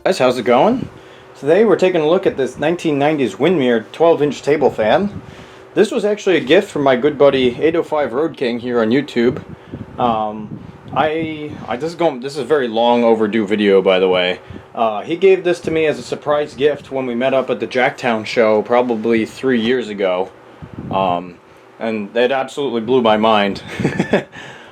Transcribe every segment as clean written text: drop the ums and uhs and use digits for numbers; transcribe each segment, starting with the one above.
Guys, how's it going? Today we're taking a look at this 1990s Windmere 12-inch table fan. This was actually a gift from my good buddy 805Roadking here on YouTube. This is a very long overdue video, by the way. He gave this to me as a surprise gift when we met up at the Jacktown show probably 3 years ago. And it absolutely blew my mind.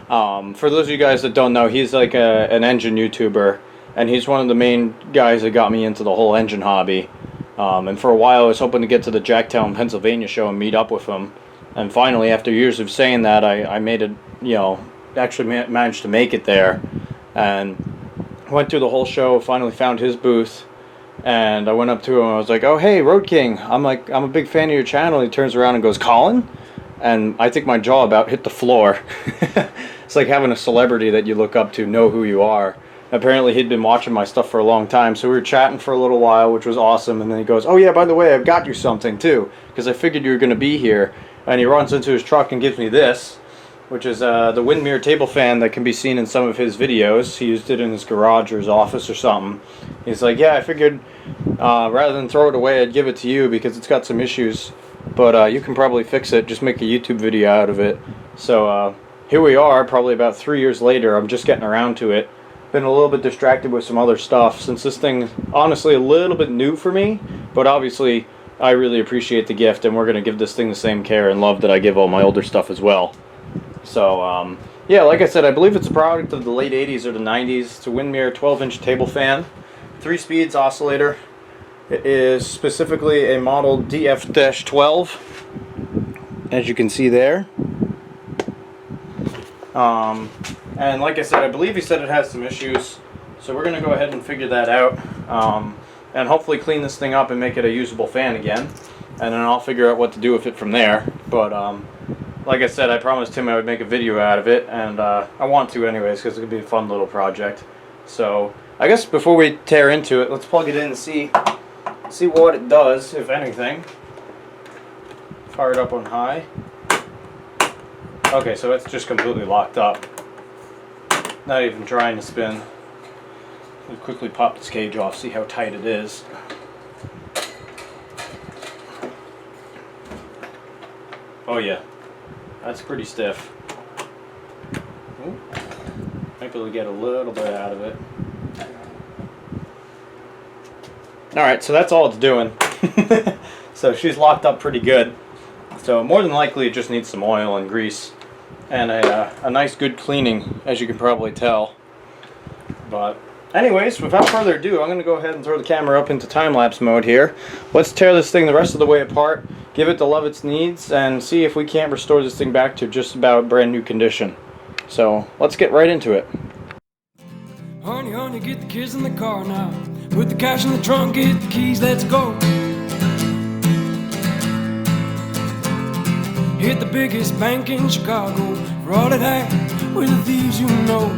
For those of you guys that don't know, he's like an engine YouTuber. And he's one of the main guys that got me into the whole engine hobby. And for a while I was hoping to get to the Jacktown, Pennsylvania show and meet up with him. And finally, after years of saying that, I made it, actually managed to make it there. And went through the whole show, finally found his booth. And I went up to him and I was like, "Oh, hey, Road King, I'm a big fan of your channel." He turns around and goes, "Colin?" And I think my jaw about hit the floor. It's like having a celebrity that you look up to know who you are. Apparently he'd been watching my stuff for a long time, so we were chatting for a little while, which was awesome. And then he goes, "Oh yeah, by the way, I've got you something too, because I figured you were going to be here." And he runs into his truck and gives me this, which is the Windmere table fan that can be seen in some of his videos. He used it in his garage or his office or something. He's like, "Yeah, I figured rather than throw it away, I'd give it to you because it's got some issues, but you can probably fix it, just make a YouTube video out of it." So here we are, probably about 3 years later. I'm just getting around to it. Been a little bit distracted with some other stuff since this thing honestly a little bit new for me, but obviously I really appreciate the gift, and we're going to give this thing the same care and love that I give all my older stuff as well. So yeah, like I said, I believe it's a product of the late 80s or the 90s. It's a Windmere 12-inch table fan, 3 speeds oscillator. It is specifically a model DF-12, as you can see there. And like I said, I believe he said it has some issues, so we're going to go ahead and figure that out, and hopefully clean this thing up and make it a usable fan again, and then I'll figure out what to do with it from there. But like I said, I promised him I would make a video out of it, and I want to anyways, because it could be a fun little project. So I guess before we tear into it, let's plug it in and see what it does, if anything. Fire it up on high. Okay, so it's just completely locked up. Not even trying to spin. We'll quickly pop this cage off, see how tight it is. Oh yeah, that's pretty stiff. Ooh. Might be able to get a little bit out of it. Alright, so that's all it's doing. So she's locked up pretty good. So more than likely it just needs some oil and grease. And a nice good cleaning, as you can probably tell. But anyways, without further ado, I'm going to go ahead and throw the camera up into time-lapse mode here. Let's tear this thing the rest of the way apart, give it the love it needs, and see if we can't restore this thing back to just about brand new condition. So let's get right into it. Honey, honey, get the kids in the car now. Put the cash in the trunk, get the keys, let's go. Hit the biggest bank in Chicago for all it had with the thieves you know.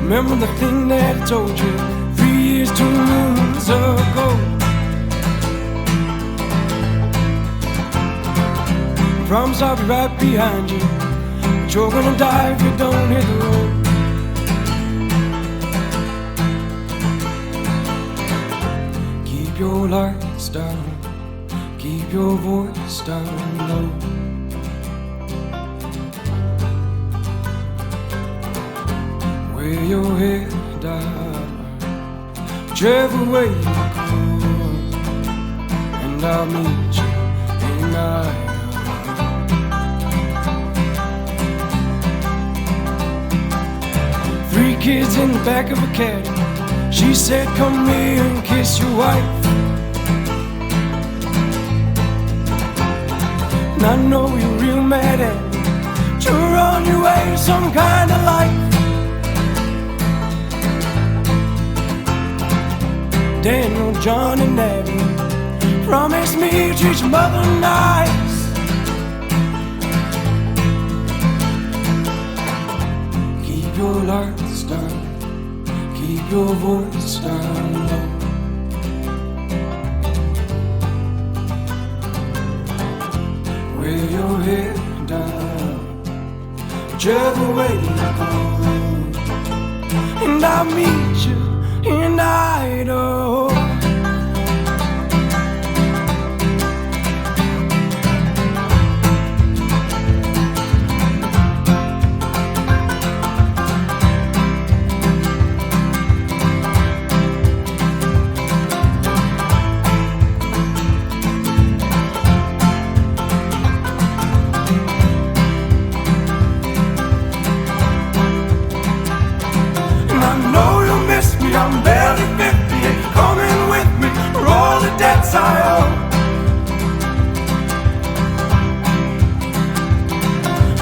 Remember the thing that I told you 3 years, 2 moons ago. I promise I'll be right behind you, but you're gonna die if you don't hit the road. Keep your lights down, keep your voice down low. Wear your head down, whichever way you go, and I'll meet you in Iowa. 3 kids in the back of a caddy. She said, "Come here and kiss your wife." And I know you're real mad at me, but you're on your way to some kind of life. Daniel, John, and Abby promise me to treat your mother nice. Keep your lights down, keep your voice down low. Wear your head down, whichever way you go, and I'll meet you in Idaho. I'm barely 50, ain't coming with me for all the debts I owe.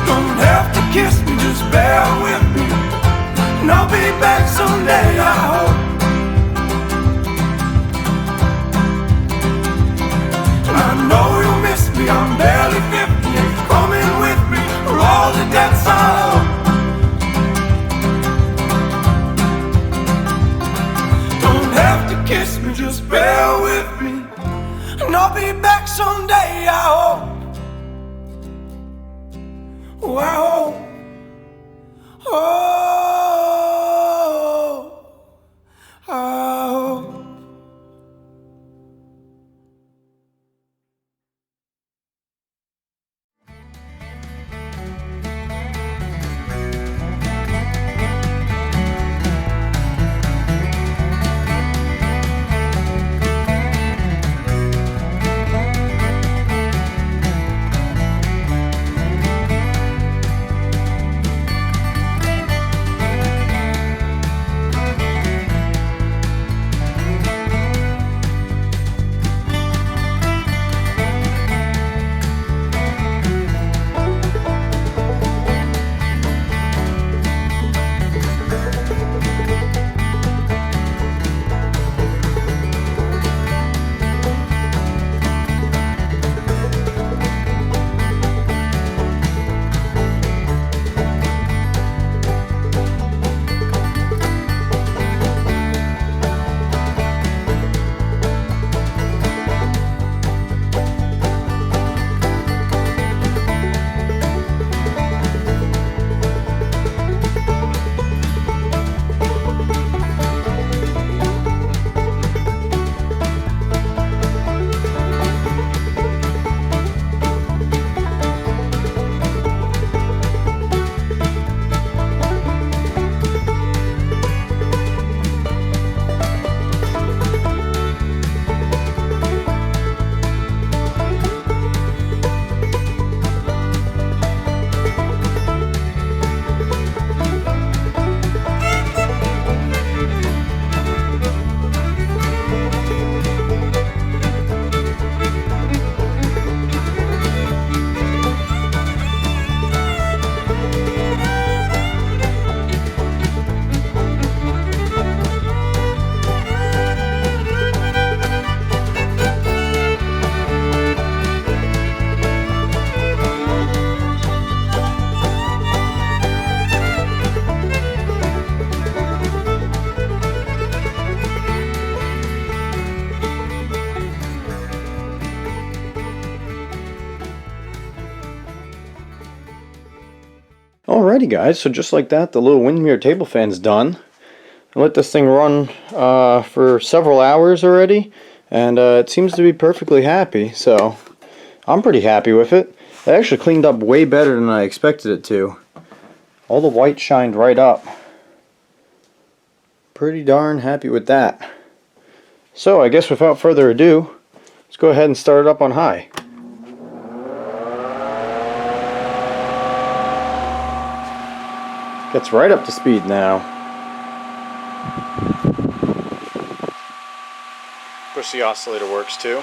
Don't have to kiss me, just bear with me, and I'll be back someday, I hope. And I know you'll miss me, I'm barely 50, ain't coming with me for all the debts I owe. Kiss me, just bear with me, and I'll be back someday, I hope. Oh, I hope. Oh, I hope. Alrighty guys, so just like that, the little Windmere table fan's done. I let this thing run for several hours already, and it seems to be perfectly happy, so I'm pretty happy with it. It actually cleaned up way better than I expected it to. All the white shined right up. Pretty darn happy with that. So I guess without further ado, let's go ahead and start it up on high. Gets right up to speed now. Of course the oscillator works too.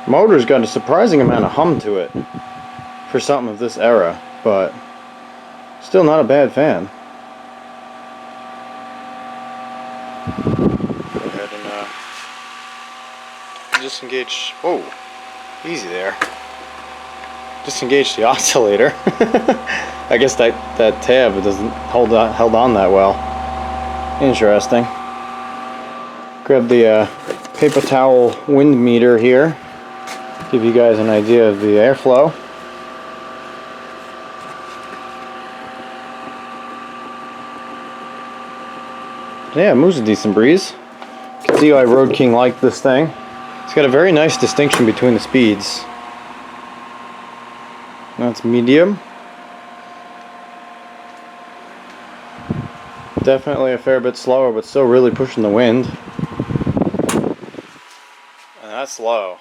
Motor's got a surprising amount of hum to it for something of this era, but still not a bad fan. Go ahead and disengage. Whoa, easy there. Disengage the oscillator. I guess that tab doesn't held on that well. Interesting. Grab the paper towel wind meter here. Give you guys an idea of the airflow. Yeah, it moves a decent breeze. You can see why Roadking liked this thing. It's got a very nice distinction between the speeds. That's medium. Definitely a fair bit slower, but still really pushing the wind. And that's low.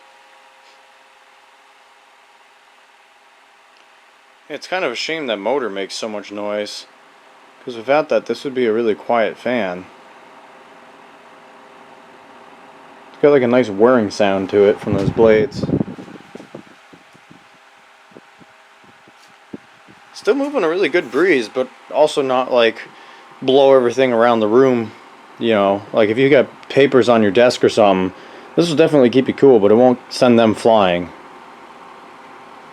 It's kind of a shame that motor makes so much noise, because without that this would be a really quiet fan. It's got like a nice whirring sound to it from those blades. Still moving a really good breeze, but also not like blow everything around the room. You know, like if you got papers on your desk or something, this will definitely keep you cool, but it won't send them flying,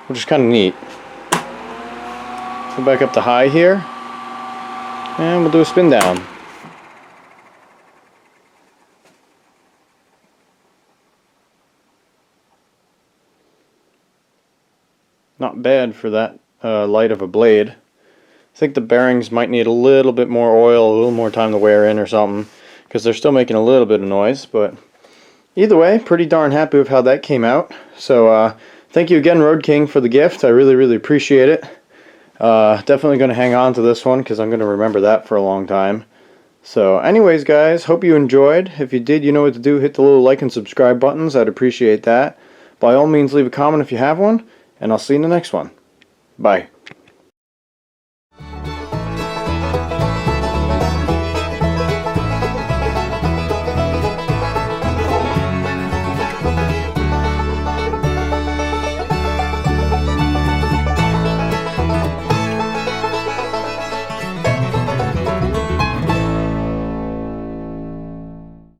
which is kind of neat. Go back up to high here, and we'll do a spin down. Not bad for that light of a blade. I think the bearings might need a little bit more oil, a little more time to wear in or something, because they're still making a little bit of noise, but either way, pretty darn happy with how that came out. So thank you again, Roadking, for the gift. I really appreciate it. Definitely going to hang on to this one because I'm going to remember that for a long time. So anyways, guys, hope you enjoyed. If you did, you know what to do. Hit the little like and subscribe buttons. I'd appreciate that. By all means, leave a comment if you have one, and I'll see you in the next one. Bye.